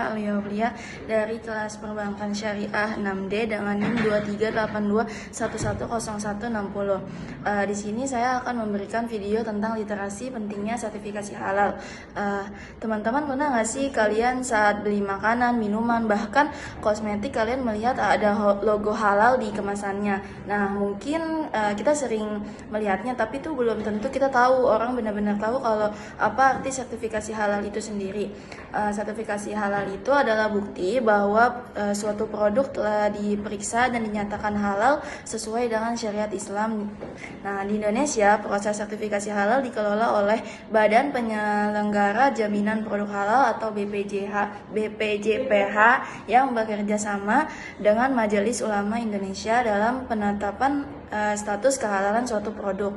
saya Alia Aulia dari kelas Perbankan Syariah 6D dengan NIM 2382110160. Di sini saya akan memberikan video tentang literasi pentingnya sertifikasi halal. Teman-teman pernah nggak sih kalian saat beli makanan, minuman, bahkan kosmetik kalian melihat ada logo halal di kemasannya? Nah, mungkin kita sering melihatnya, tapi itu belum tentu kita tahu, orang benar-benar tahu kalau apa arti sertifikasi halal itu sendiri. Sertifikasi halal itu adalah bukti bahwa suatu produk telah diperiksa dan dinyatakan halal sesuai dengan syariat Islam. Nah, di Indonesia proses sertifikasi halal dikelola oleh Badan Penyelenggara Jaminan Produk Halal atau BPJPH yang bekerja sama dengan Majelis Ulama Indonesia dalam penetapan status kehalalan suatu produk.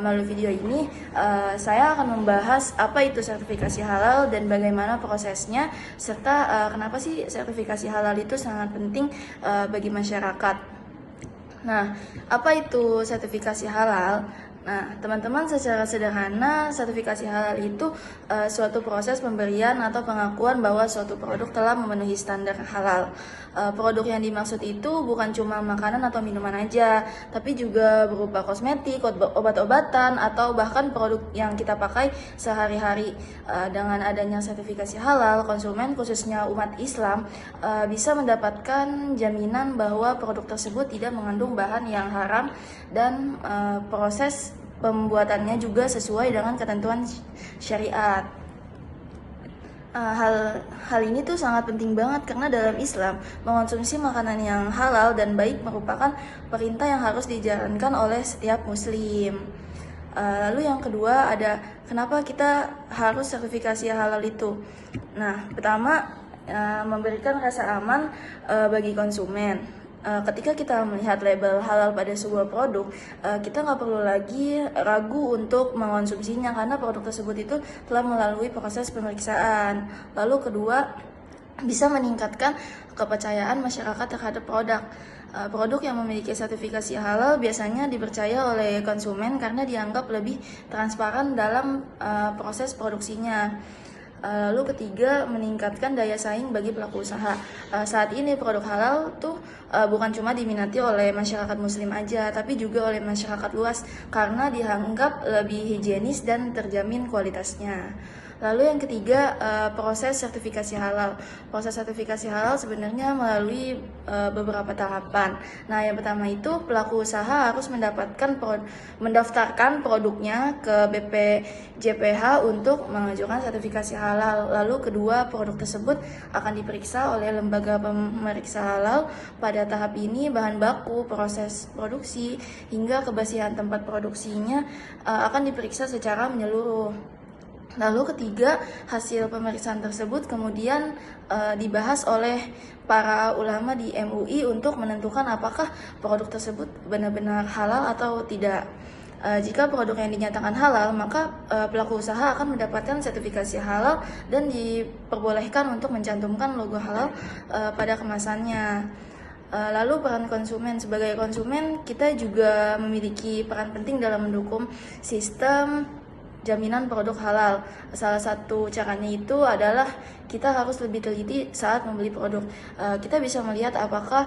Melalui video ini saya akan membahas apa itu sertifikasi halal dan bagaimana prosesnya, serta kenapa sih sertifikasi halal itu sangat penting bagi masyarakat. Nah, apa itu sertifikasi halal? Nah, teman-teman, secara sederhana, sertifikasi halal itu suatu proses pemberian atau pengakuan bahwa suatu produk telah memenuhi standar halal. Produk yang dimaksud itu bukan cuma makanan atau minuman aja, tapi juga berupa kosmetik, obat-obatan, atau bahkan produk yang kita pakai sehari-hari. Dengan adanya sertifikasi halal, konsumen, khususnya umat Islam, bisa mendapatkan jaminan bahwa produk tersebut tidak mengandung bahan yang haram dan proses pembuatannya juga sesuai dengan ketentuan syariat. Hal ini tuh sangat penting banget karena dalam Islam mengonsumsi makanan yang halal dan baik merupakan perintah yang harus dijalankan oleh setiap muslim. Lalu yang kedua ada kenapa kita harus sertifikasi halal itu. Nah, pertama memberikan rasa aman bagi konsumen. Ketika kita melihat label halal pada sebuah produk, kita nggak perlu lagi ragu untuk mengonsumsinya karena produk tersebut itu telah melalui proses pemeriksaan. Lalu kedua, bisa meningkatkan kepercayaan masyarakat terhadap produk. Produk yang memiliki sertifikasi halal biasanya dipercaya oleh konsumen karena dianggap lebih transparan dalam proses produksinya. Lalu ketiga, meningkatkan daya saing bagi pelaku usaha. Saat ini produk halal tuh bukan cuma diminati oleh masyarakat muslim aja, tapi juga oleh masyarakat luas karena dianggap lebih higienis dan terjamin kualitasnya. Lalu yang ketiga, proses sertifikasi halal. Proses sertifikasi halal sebenarnya melalui beberapa tahapan. Nah, yang pertama itu pelaku usaha harus mendaftarkan produknya ke BPJPH untuk mengajukan sertifikasi halal. Lalu kedua, produk tersebut akan diperiksa oleh lembaga pemeriksa halal. Pada tahap ini, bahan baku, proses produksi, hingga kebersihan tempat produksinya akan diperiksa secara menyeluruh. Lalu ketiga, hasil pemeriksaan tersebut kemudian dibahas oleh para ulama di MUI untuk menentukan apakah produk tersebut benar-benar halal atau tidak. Jika produk yang dinyatakan halal, maka pelaku usaha akan mendapatkan sertifikasi halal dan diperbolehkan untuk mencantumkan logo halal pada kemasannya. Lalu peran konsumen. Sebagai konsumen, kita juga memiliki peran penting dalam mendukung sistem jaminan produk halal. Salah satu caranya itu adalah kita harus lebih teliti saat membeli produk. Kita bisa melihat apakah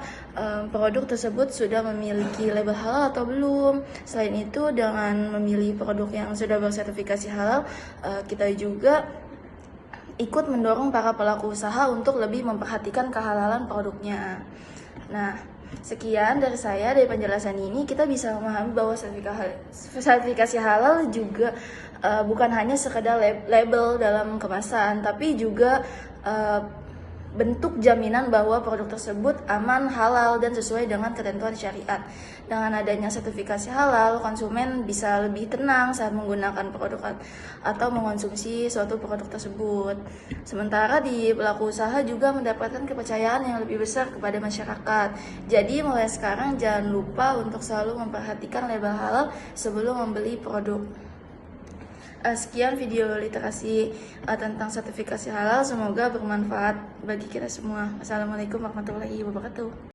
produk tersebut sudah memiliki label halal atau belum. Selain itu, dengan memilih produk yang sudah bersertifikasi halal, kita juga ikut mendorong para pelaku usaha untuk lebih memperhatikan kehalalan produknya. Nah, sekian dari saya. Dari penjelasan ini kita bisa memahami bahwa sertifikasi halal juga bukan hanya sekedar label dalam kemasan, tapi juga bentuk jaminan bahwa produk tersebut aman, halal, dan sesuai dengan ketentuan syariat. Dengan adanya sertifikasi halal, konsumen bisa lebih tenang saat menggunakan produk atau mengonsumsi suatu produk tersebut. Sementara di pelaku usaha juga mendapatkan kepercayaan yang lebih besar kepada masyarakat. Jadi mulai sekarang jangan lupa untuk selalu memperhatikan label halal sebelum membeli produk. Sekian video literasi tentang sertifikasi halal, semoga bermanfaat bagi kita semua. Assalamualaikum warahmatullahi wabarakatuh.